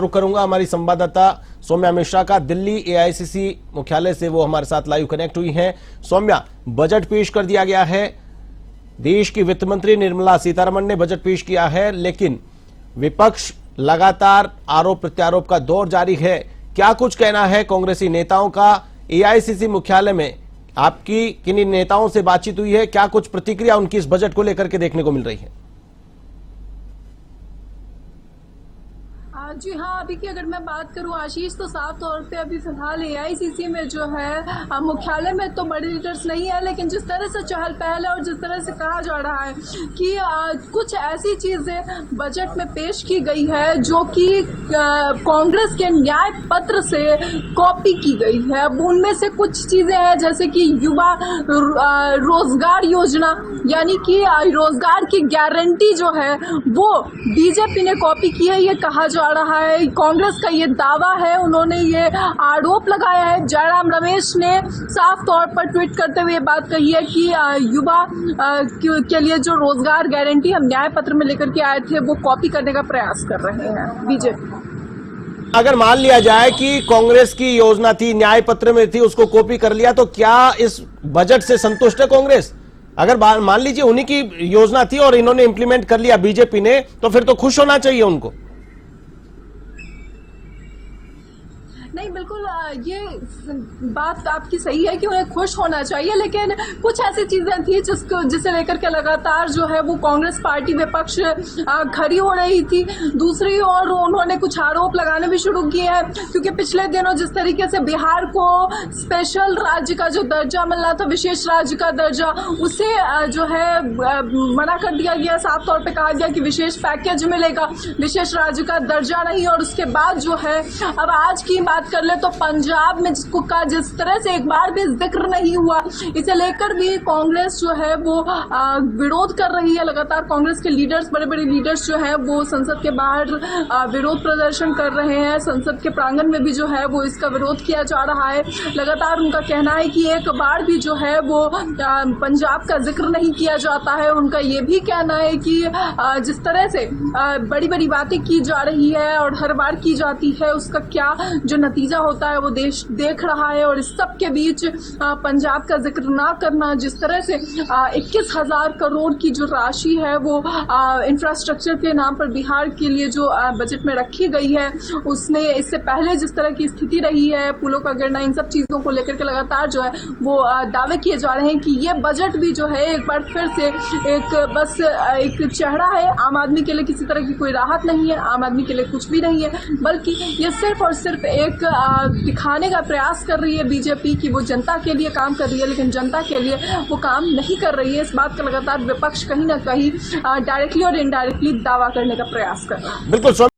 रुख करूंगा हमारी संवाददाता सौम्या मिश्रा का। दिल्ली एआईसीसी मुख्यालय से वो हमारे साथ लाइव कनेक्ट हुई हैं। सौम्या, बजट पेश कर दिया गया है, देश की वित्त मंत्री निर्मला सीतारमण ने बजट पेश किया है, लेकिन विपक्ष लगातार आरोप प्रत्यारोप का दौर जारी है। क्या कुछ कहना है कांग्रेसी नेताओं का? एआईसीसी मुख्यालय में आपकी किन नेताओं से बातचीत हुई है? क्या कुछ प्रतिक्रिया उनकी इस बजट को लेकर के देखने को मिल रही है? जी हाँ, अभी की अगर मैं बात करूं आशीष, तो साफ तौर पे अभी फिलहाल एआईसीसी में जो है मुख्यालय में तो बड़े लीडर्स नहीं है, लेकिन जिस तरह से चहल पहल है और जिस तरह से कहा जा रहा है कि कुछ ऐसी चीजें बजट में पेश की गई है जो कि कांग्रेस के न्याय पत्र से कॉपी की गई है। अब उनमें से कुछ चीजें हैं जैसे कि युवा रोजगार योजना, यानी कि रोजगार की गारंटी जो है वो बीजेपी ने कॉपी की है, ये कहा जा रहा है। कांग्रेस का ये दावा है, उन्होंने ये आरोप लगाया है। जयराम रमेश ने साफ तौर पर ट्वीट करते हुए बात कही है कि युवा के लिए जो रोजगार गारंटी हम न्याय पत्र में लेकर के आए थे वो कॉपी करने का प्रयास कर रहे हैं बीजेपी। अगर मान लिया जाए कि कांग्रेस की योजना थी, न्याय पत्र में थी, उसको कॉपी कर लिया, तो क्या इस बजट से संतुष्ट है कांग्रेस? अगर मान लीजिए उन्हीं की योजना थी और इन्होंने इंप्लीमेंट कर लिया बीजेपी ने, तो फिर तो खुश होना चाहिए उनको। नहीं, बिल्कुल ये बात आपकी सही है कि उन्हें खुश होना चाहिए, लेकिन कुछ ऐसी चीजें थी जिसे लेकर के लगातार जो है वो कांग्रेस पार्टी विपक्ष खड़ी हो रही थी। दूसरी ओर उन्होंने कुछ आरोप लगाने भी शुरू किए हैं, क्योंकि पिछले दिनों जिस तरीके से बिहार को स्पेशल राज्य का जो दर्जा मिल रहा था, विशेष राज्य का दर्जा, उसे जो है मना कर दिया गया। साफ तौर पे कहा गया कि विशेष पैकेज मिलेगा, विशेष राज्य का दर्जा नहीं। और उसके बाद जो है अब आज की बात कर ले तो पंजाब में जिस तरह से एक बार भी जिक्र नहीं हुआ, इसे लेकर भी कांग्रेस जो है वो विरोध कर रही है। लगातार कांग्रेस के लीडर्स, बड़े बड़े लीडर्स जो है वो संसद के बाहर विरोध प्रदर्शन कर रहे हैं। संसद के प्रांगण में भी जो है वो इसका विरोध किया जा रहा है। लगातार उनका कहना है कि एक बार भी जो है वो पंजाब का जिक्र नहीं किया जाता है। उनका ये भी कहना है कि जिस तरह से बड़ी बड़ी बातें की जा रही है और हर बार की जाती है, उसका क्या जो नतीजा होता है वो देश देख रहा है। और इस सब के बीच पंजाब का जिक्र ना करना, जिस तरह से 21,000 करोड़ की जो राशि है वो इंफ्रास्ट्रक्चर के नाम पर बिहार के लिए जो बजट में रखी गई है, उसने इससे पहले जिस तरह की स्थिति रही है, पुलों का गिरना, इन सब चीजों को लेकर के लगातार जो है वो दावे किए जा रहे हैं कि ये बजट भी जो है एक बार फिर से एक चेहरा है। आम आदमी के लिए किसी तरह की कोई राहत नहीं है, आम आदमी के लिए कुछ भी नहीं है, बल्कि ये सिर्फ और सिर्फ एक दिखाने का प्रयास कर रही है बीजेपी कि वो जनता के लिए काम कर रही है, लेकिन जनता के लिए वो काम नहीं कर रही है। इस बात का लगातार विपक्ष कहीं ना कहीं डायरेक्टली और इनडायरेक्टली दावा करने का प्रयास कर रहा है। बिल्कुल।